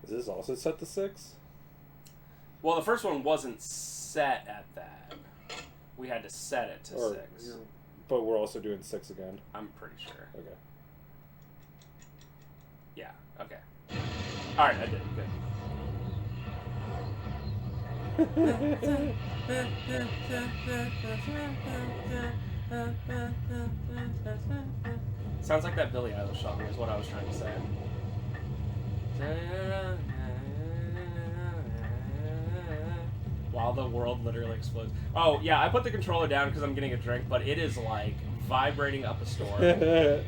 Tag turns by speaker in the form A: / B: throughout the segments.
A: Is this also set to 6?
B: Well, the first one wasn't set at that. We had to set it to 6.
A: But we're also doing 6 again.
B: I'm pretty sure.
A: Okay.
B: Yeah, okay. Alright, I did it. Good. Sounds like that Billie Eilish song is what I was trying to say. While the world literally explodes. Oh, yeah, I put the controller down because I'm getting a drink, but it is, like, vibrating up a storm.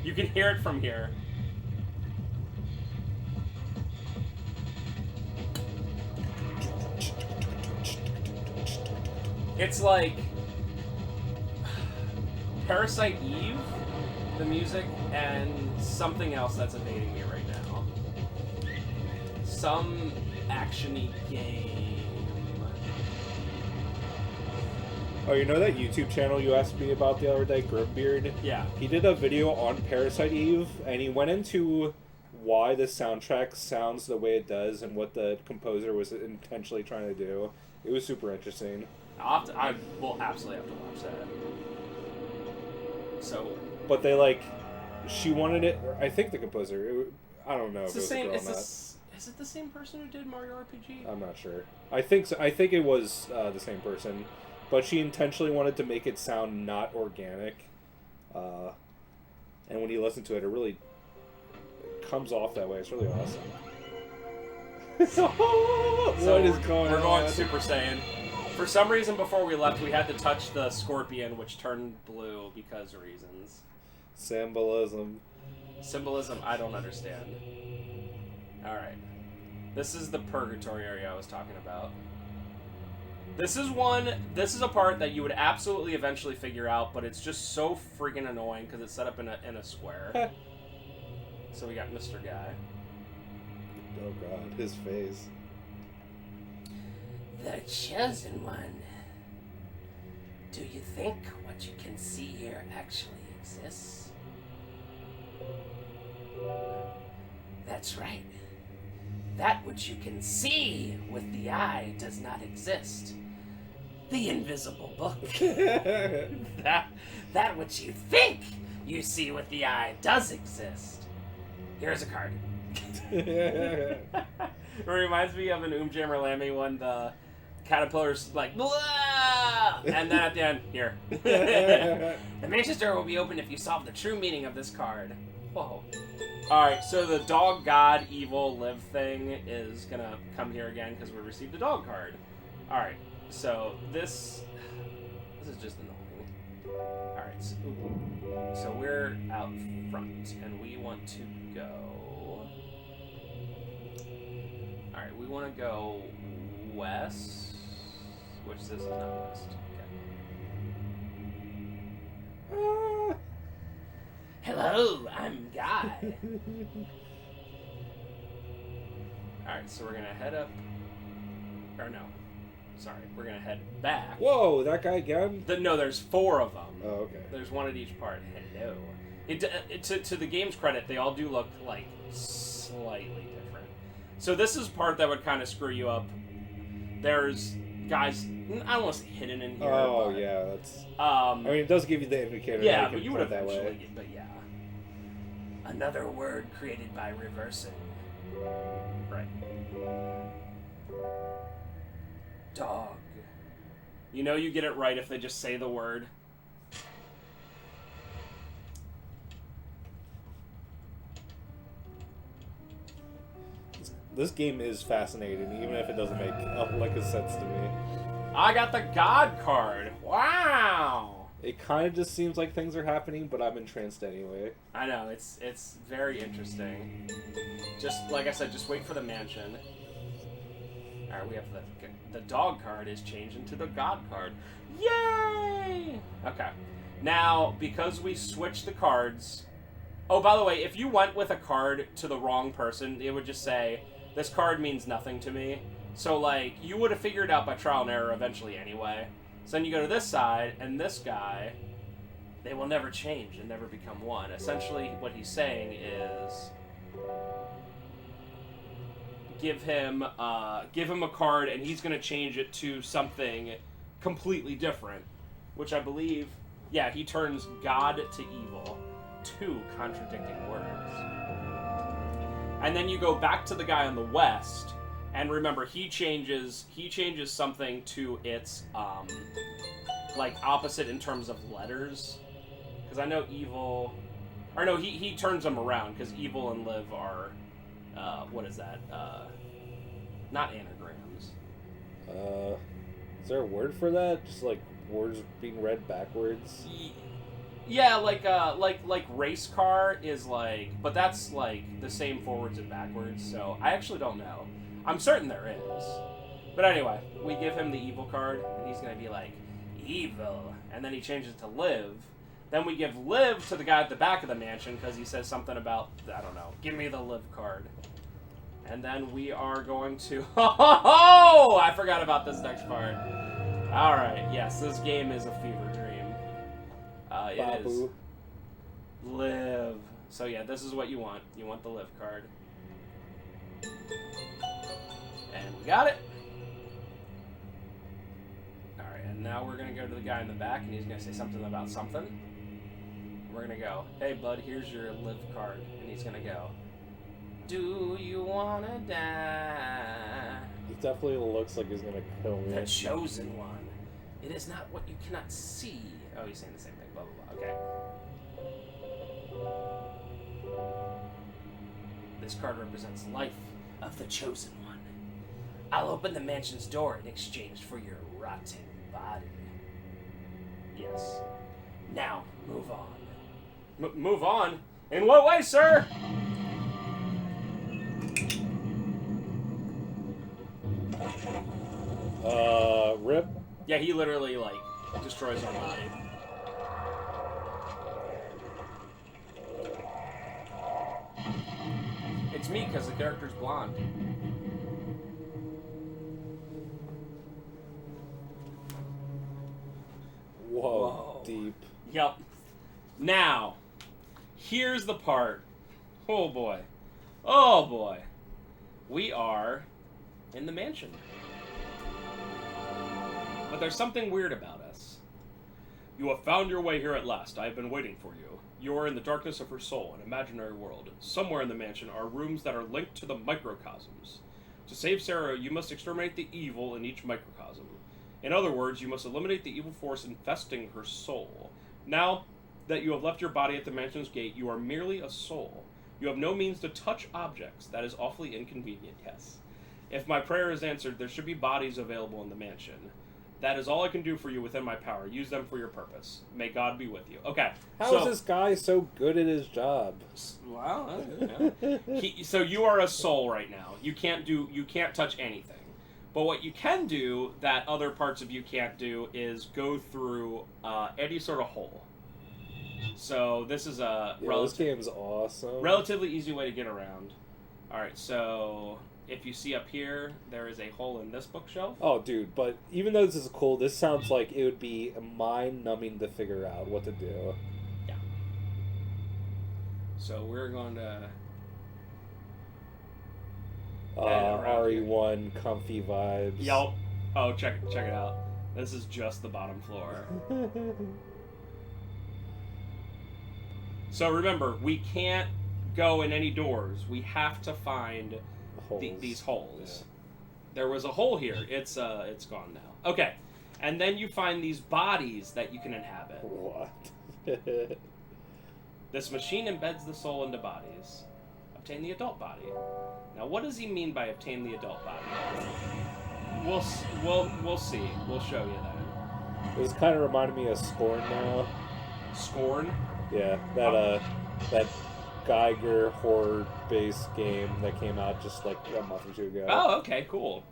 B: You can hear it from here. It's like Parasite Eve, the music, and something else that's evading me right now. Some action-y game.
A: Oh, you know that YouTube channel you asked me about the other day, Grimbeard?
B: Yeah.
A: He did a video on Parasite Eve, and he went into why the soundtrack sounds the way it does and what the composer was intentionally trying to do. It was super interesting.
B: I will absolutely have to watch that. So,
A: but they like, she wanted it. I think the composer. I don't know.
B: It's
A: if
B: the same.
A: It was a girl or not.
B: Is it the same person who did Mario RPG?
A: I'm not sure. I think so. I think it was the same person, but she intentionally wanted to make it sound not organic. And when you listen to it, it really comes off that way. It's really awesome. What is going on?
B: We're going Super Saiyan. For some reason, before we left, we had to touch the scorpion, which turned blue because of reasons.
A: Symbolism.
B: Symbolism, I don't understand. Alright. This is the purgatory area I was talking about. This is a part that you would absolutely eventually figure out, but it's just so freaking annoying because it's set up in a square. So we got Mr. Guy.
A: Oh god, his face.
C: The Chosen One. Do you think what you can see here actually exists? That's right. That which you can see with the eye does not exist. The invisible book. that which you think you see with the eye does exist. Here's a card.
B: It reminds me of an Jammer Lammy when the caterpillar's like, blah! And then at the end, here.
C: The Manchester will be open if you solve the true meaning of this card.
B: Whoa. Alright, so the dog god evil live thing is gonna come here again because we received a dog card. Alright, so this is just annoying. Alright, so we're out front and we want to go. Alright, we want to go west, which this is not west. Okay.
C: Hello, I'm Guy.
B: Alright, so we're going to head up, or no, sorry, we're going to head back.
A: Whoa, that guy again?
B: No, there's 4 of them.
A: Oh, okay.
B: There's one at each part. Hello. To the game's credit, they all do look, like, slightly different. So this is part that would kind of screw you up. There's guys, I don't want to say hidden in here.
A: Oh,
B: but,
A: yeah, that's...
B: I
A: mean, it does give you the indicator.
B: Yeah,
A: that
B: but you
A: put
B: would
A: that way.
B: eventually, but yeah.
C: Another word created by reversing.
B: Right.
C: Dog.
B: You know you get it right if they just say the word.
A: This game is fascinating, even if it doesn't make a lick of sense to me.
B: I got the God card. Wow.
A: It kind of just seems like things are happening, but I'm entranced anyway.
B: I know, it's very interesting. Just, like I said, just wait for the mansion. Alright, we have the dog card is changed into the God card. Yay! Okay. Now, because we switched the cards... Oh, by the way, if you went with a card to the wrong person, it would just say, this card means nothing to me. So, like, you would have figured out by trial and error eventually anyway. So then you go to this side, and this guy, they will never change and never become one. Essentially, what he's saying is, give him a card, and he's going to change it to something completely different, which I believe, yeah, he turns God to evil. 2 contradicting words. And then you go back to the guy on the west, and remember, he changes something to its like opposite in terms of letters, because I know evil, or no, he turns them around, because evil and live are what is that? Not anagrams.
A: Is there a word for that? Just like words being read backwards?
B: Yeah, like race car is like, but that's like the same forwards and backwards, so I actually don't know. I'm certain there is. But anyway, we give him the evil card, and he's gonna be like, evil, and then he changes it to live. Then we give live to the guy at the back of the mansion, because he says something about, I don't know, give me the live card. And then we are going to, oh, I forgot about this next part. Alright, yes, this game is a fever dream. It is live. So yeah, this is what you want. You want the live card. And we got it. Alright, and now we're going to go to the guy in the back, and he's going to say something about something. We're going to go, hey bud, here's your live card. And he's going to go, do you want to die?
A: He definitely looks like he's going to kill me.
C: The chosen one. It is not what you cannot see.
B: Oh, he's saying the same thing. Blah, blah, blah. Okay.
C: This card represents life of the chosen one. I'll open the mansion's door in exchange for your rotten body.
B: Yes.
C: Now, move on.
B: Move on? In what way, sir?
A: Rip?
B: Yeah, he literally, like, destroys our body. It's me, because the character's blonde.
A: Whoa, deep.
B: Yup. Now, here's the part. Oh boy. Oh boy. We are in the mansion. But there's something weird about us. You have found your way here at last. I have been waiting for you. You are in the darkness of her soul, an imaginary world. Somewhere in the mansion are rooms that are linked to the microcosms. To save Sarah, you must exterminate the evil in each microcosm. In other words, you must eliminate the evil force infesting her soul. Now that you have left your body at the mansion's gate, you are merely a soul. You have no means to touch objects. That is awfully inconvenient, yes. If my prayer is answered, there should be bodies available in the mansion. That is all I can do for you within my power. Use them for your purpose. May God be with you. Okay.
A: How is this guy so good at his job?
B: Well, so you are a soul right now. You can't touch anything. But what you can do that other parts of you can't do is go through any sort of hole. So this is a
A: this game's awesome.
B: Relatively easy way to get around. All right, so if you see up here, there is a hole in this bookshelf.
A: Oh, dude, but even though this is cool, this sounds like it would be mind-numbing to figure out what to do.
B: Yeah. So we're going to...
A: RE1 comfy vibes.
B: Yup. Oh, check it out. This is just the bottom floor. So remember, we can't go in any doors. We have to find these holes. Yeah. There was a hole here. It's gone now. Okay, and then you find these bodies that you can inhabit.
A: What?
B: This machine embeds the soul into bodies. Obtain the adult body. Now, what does he mean by obtain the adult body? We'll see. We'll show you that.
A: This kind of reminded me of Scorn now.
B: Scorn?
A: Yeah, that Geiger horror-based game that came out just like a month or two ago.
B: Oh, okay, cool.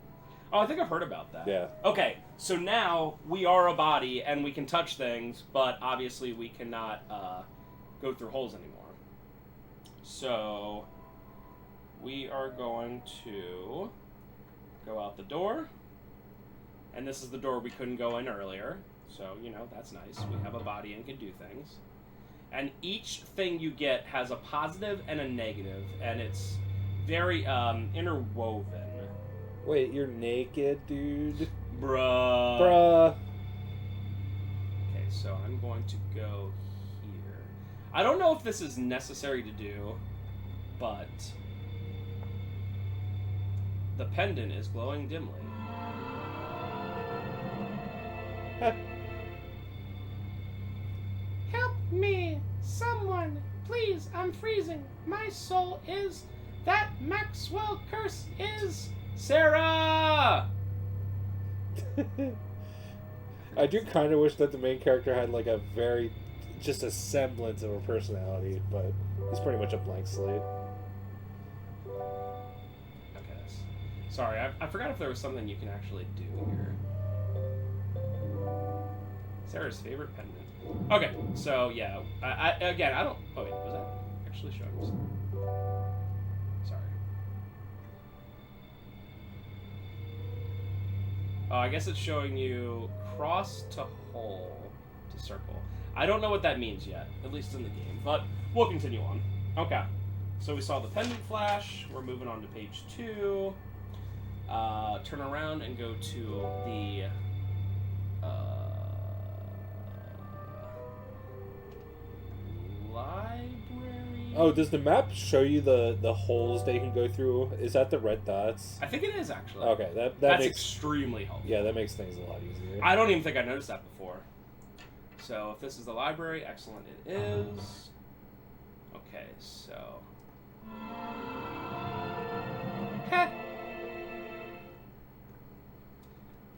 B: Oh, I think I've heard about that.
A: Yeah.
B: Okay, so now we are a body and we can touch things, but obviously we cannot go through holes anymore. So we are going to go out the door, and this is the door we couldn't go in earlier. So, that's nice. We have a body and can do things. And each thing you get has a positive and a negative, and it's very interwoven.
A: Wait, you're naked, dude?
B: Bruh.
A: Bruh.
B: Okay, so I'm going to go here. I don't know if this is necessary to do, but the pendant is glowing dimly.
C: Help me! Someone! Please, I'm freezing. My soul is... That Maxwell curse is...
B: Sarah!
A: I do kind of wish that the main character had like a very, just a semblance of a personality, but he's pretty much a blank slate.
B: Okay. Sorry, I forgot if there was something you can actually do here. Sarah's favorite pendant. Okay, so yeah, I don't. Oh wait, was that actually showing us? Sorry. Oh, I guess it's showing you cross to hole to circle. I don't know what that means yet, at least in the game, but we'll continue on. Okay, so we saw the pendant flash. We're moving on to page 2. Turn around and go to the library.
A: Oh, does the map show you the holes they can go through? Is that the red dots?
B: I think it is actually.
A: Okay,
B: that's
A: makes,
B: extremely helpful.
A: yeah, that makes things a lot easier.
B: I don't even think I noticed that before. So if this is the library, excellent, it is. Okay, so.
C: Heh.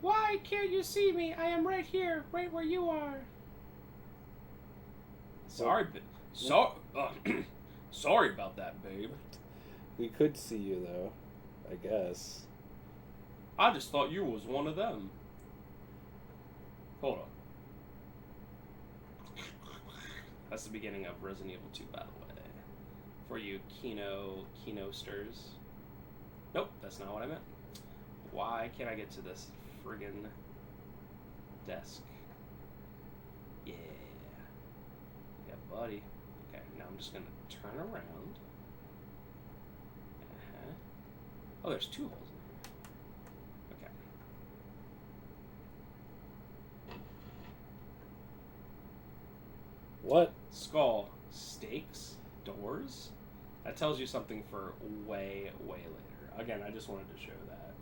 C: Why can't you see me? I am right here, right where you are.
B: Sorry, sorry about that, babe.
A: We could see you though, I guess.
B: I just thought you was one of them. Hold on. That's the beginning of Resident Evil 2, by the way. For you Kino-sters. Nope, that's not what I meant. Why can't I get to this friggin' desk? Yeah. Yeah, buddy. Okay, now I'm just gonna turn around. Oh, there's 2 holes in here. Okay.
A: What?
B: Skull, stakes, doors. That tells you something for way, way later. Again, I just wanted to show that.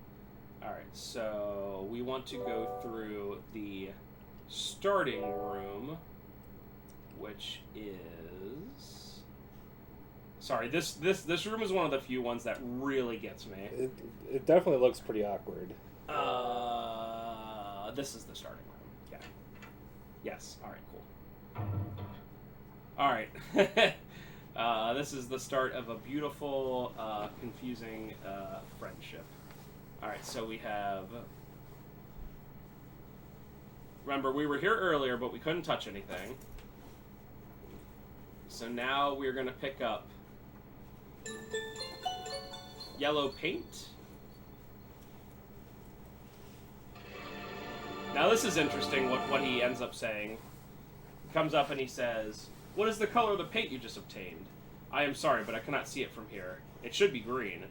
B: Alright, so we want to go through the starting room, which is... Sorry, this room is one of the few ones that really gets me.
A: It definitely looks pretty awkward.
B: This is the starting room. Yeah. Yes. Alright, cool. Alright. This is the start of a beautiful, confusing friendship. Alright, so we have... Remember, we were here earlier, but we couldn't touch anything. So now we're going to pick up yellow paint. Now this is interesting, what he ends up saying. He comes up and he says, "What is the color of the paint you just obtained? I am sorry, but I cannot see it from here. It should be green."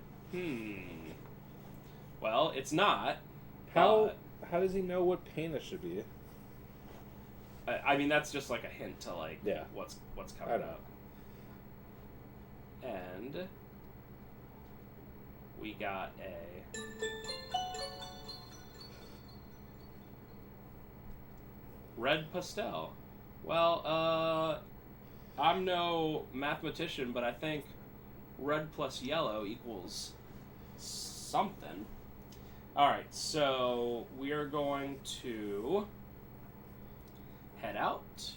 B: Well, it's not.
A: How does he know what paint it should be?
B: I mean, that's just like a hint to like
A: Yeah.
B: what's coming up. And we got a red pastel. Well, I'm no mathematician, but I think red plus yellow equals something. Alright, so we are going to head out.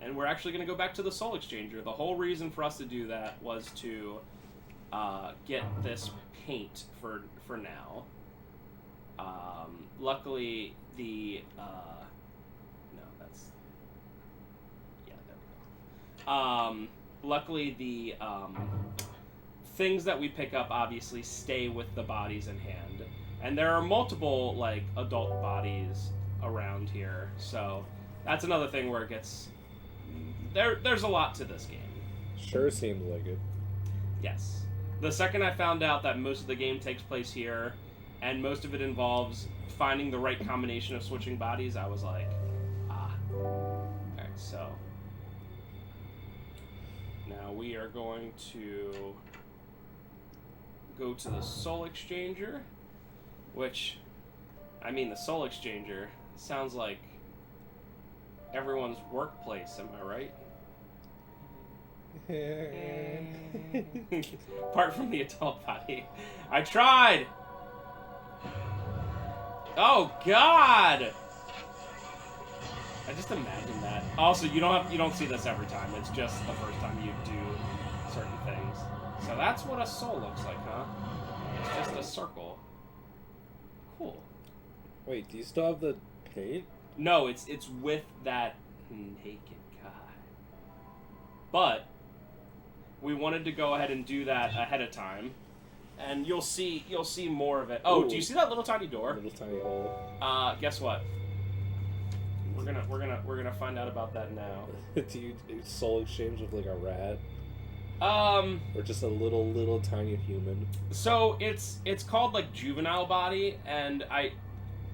B: And we're actually going to go back to the Soul Exchanger. The whole reason for us to do that was to get this paint for now. Luckily, the... no, that's... Yeah, there we go. Luckily, the things that we pick up obviously stay with the bodies in hand. And there are multiple, like, adult bodies around here. So that's another thing where it gets... There's a lot to this game.
A: Sure seems like it.
B: Yes. The second I found out that most of the game takes place here, and most of it involves finding the right combination of switching bodies, I was like, ah. Alright, so. Now we are going to go to the Soul Exchanger, which, I mean, the Soul Exchanger sounds like everyone's workplace, am I right? Apart from the adult body. I tried! Oh God! I just imagine that. Also, you don't see this every time. It's just the first time you do certain things. So that's what a soul looks like, huh? It's just a circle. Cool.
A: Wait, do you still have the paint?
B: No, it's with that naked guy. But we wanted to go ahead and do that ahead of time, and you'll see more of it. Oh,
A: Ooh.
B: Do you see that little tiny door?
A: Little tiny hole.
B: Guess what? We're gonna find out about that now.
A: Do you soul exchange with like a rat? Or just a little tiny human?
B: So it's called like juvenile body, and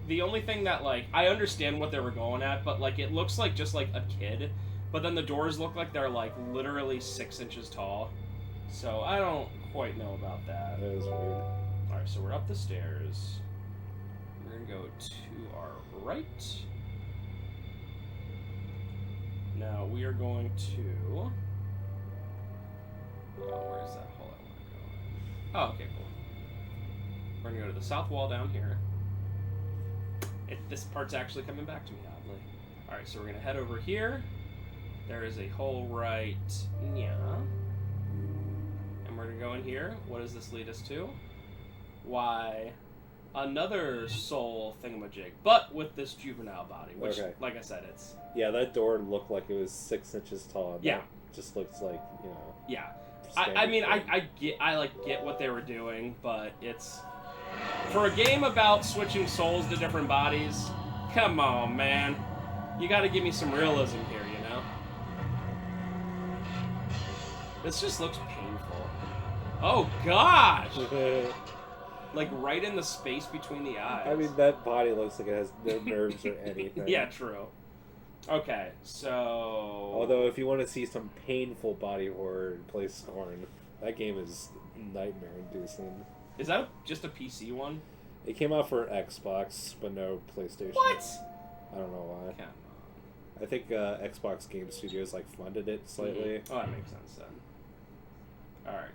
B: the only thing that like I understand what they were going at, but like it looks like just like a kid. But then the doors look like they're like literally 6 inches tall. So I don't quite know about that.
A: That is weird.
B: Alright, so we're up the stairs. We're gonna go to our right. Now we are going to... where's that hole I want to go in? Oh, okay, cool. We're gonna go to the south wall down here. This part's actually coming back to me, oddly. Alright, so we're gonna head over here. There is a hole right... yeah. And we're gonna go in here. What does this lead us to? Why, another soul thingamajig, but with this juvenile body, which, like I said, it's...
A: Yeah, that door looked like it was 6 inches tall.
B: Yeah.
A: That just looks like, you know...
B: Yeah. I mean, I get what they were doing, but it's... For a game about switching souls to different bodies, come on, man. You gotta give me some realism here, you know? This just looks painful. Oh, gosh! Like, right in the space between the eyes.
A: I mean, that body looks like it has no nerves or anything.
B: Yeah, true. Okay, so...
A: Although, if you want to see some painful body horror, play Scorn. That game is nightmare-inducing.
B: Is that just a PC one?
A: It came out for Xbox, but no PlayStation.
B: What?
A: I don't know why.
B: Come on.
A: I think Xbox Game Studios like funded it slightly.
B: Oh, that makes sense then. Alright.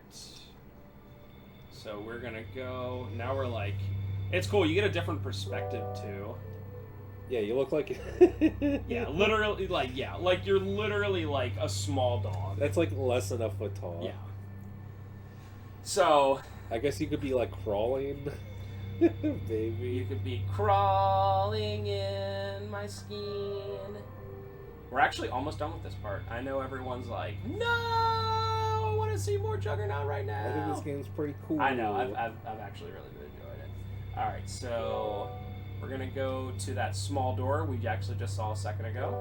B: So we're gonna go... Now we're like... It's cool, you get a different perspective too.
A: Yeah, you look like...
B: Yeah, literally, like, yeah. Like, you're literally like a small dog.
A: That's like less than a foot tall.
B: Yeah. So...
A: I guess you could be like crawling. Maybe.
B: You could be crawling in my skin. We're actually almost done with this part. I know everyone's like, no, I want to see more Juggernaut right now.
A: I think this game's pretty cool.
B: I know. I've actually really enjoyed it. All right, so we're gonna go to that small door we actually just saw a second ago.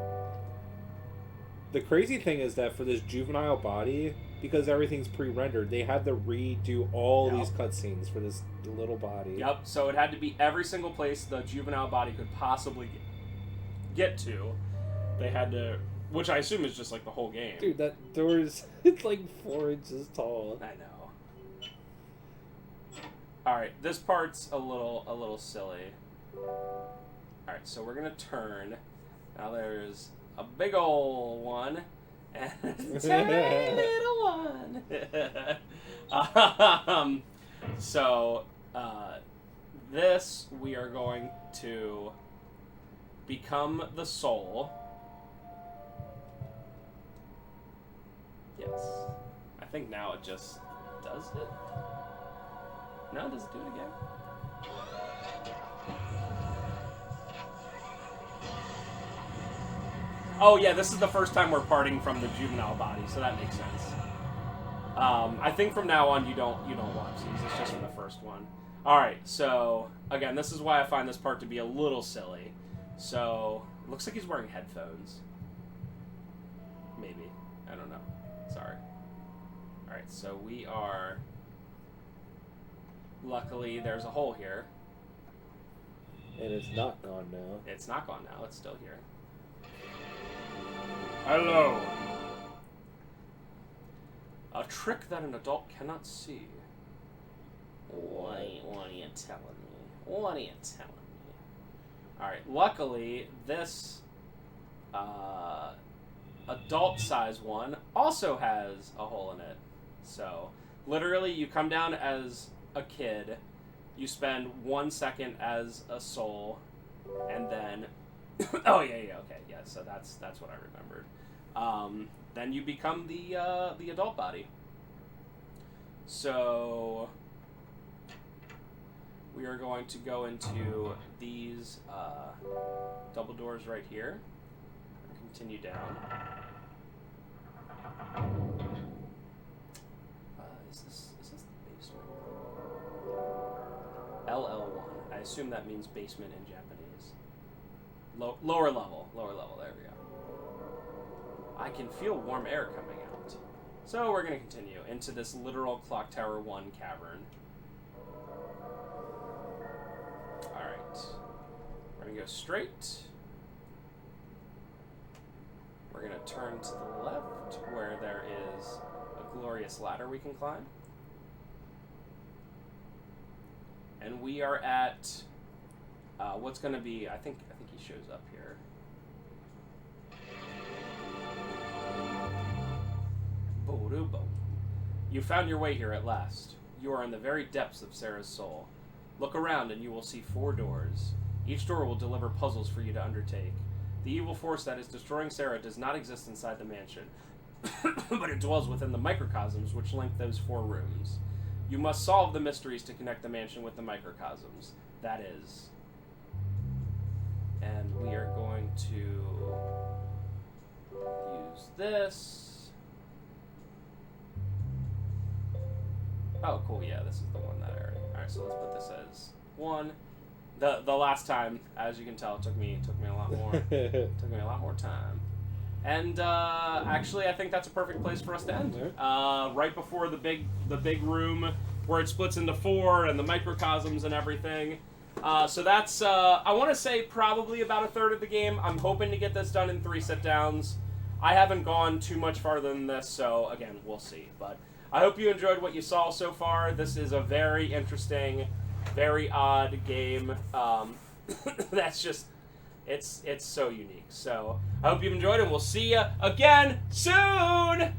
A: The crazy thing is that for this juvenile body, because everything's pre-rendered, they had to redo all these cutscenes for this little body.
B: Yep. So it had to be every single place the juvenile body could possibly get to. They had to, which I assume is just like the whole game.
A: Dude, that door is it's like 4 inches tall.
B: I know. All right, this part's a little silly. All right, so we're gonna turn. Now there's a big ol' one. And a tiny little one. So, this we are going to become the soul. Yes. I think now it just does it. No, does it do it again? Oh yeah, this is the first time we're parting from the juvenile body, so that makes sense. I think from now on you don't watch these. It's just for the first one. All right, so again, this is why I find this part to be a little silly. So it looks like he's wearing headphones. Maybe, I don't know. Sorry. All right, so we are Luckily, there's a hole here.
A: And it's not gone now.
B: It's not gone now. It's still here. Hello. A trick that an adult cannot see.
C: What are you telling me? What are you telling me?
B: Alright, luckily, this adult-size one also has a hole in it. So, literally, you come down as a kid, you spend 1 second as a soul, and then... oh, yeah, okay, yeah, so that's what I remembered. Then you become the adult body. So... we are going to go into these double doors right here. Continue down. Is this the basement? LL1. I assume that means basement in Japanese. Lower level. There we go. I can feel warm air coming out. So we're going to continue into this literal Clock Tower 1 cavern. Alright. We're going to go straight. We're going to turn to the left, where there is a glorious ladder we can climb. And we are at what's going to be, I think he shows up here. You found your way here at last. You are in the very depths of Sarah's soul. Look around and you will see 4 doors. Each door will deliver puzzles for you to undertake. The evil force that is destroying Sarah does not exist inside the mansion, but it dwells within the microcosms which link those 4 rooms. You must solve the mysteries to connect the mansion with the microcosms. That is. And we are going to use this. Oh, cool, yeah, this is the one that area. Alright, so let's put this as 1. The last time, as you can tell, it took me a lot more. Took me a lot more time. And actually, I think that's a perfect place for us to end. Right before the big room where it splits into 4 and the microcosms and everything. So that's I want to say probably about a third of the game. I'm hoping to get this done in 3 sit-downs. I haven't gone too much farther than this, so again, we'll see. But I hope you enjoyed what you saw so far. This is a very interesting, very odd game. That's just, it's so unique. So I hope you've enjoyed it. We'll see you again soon.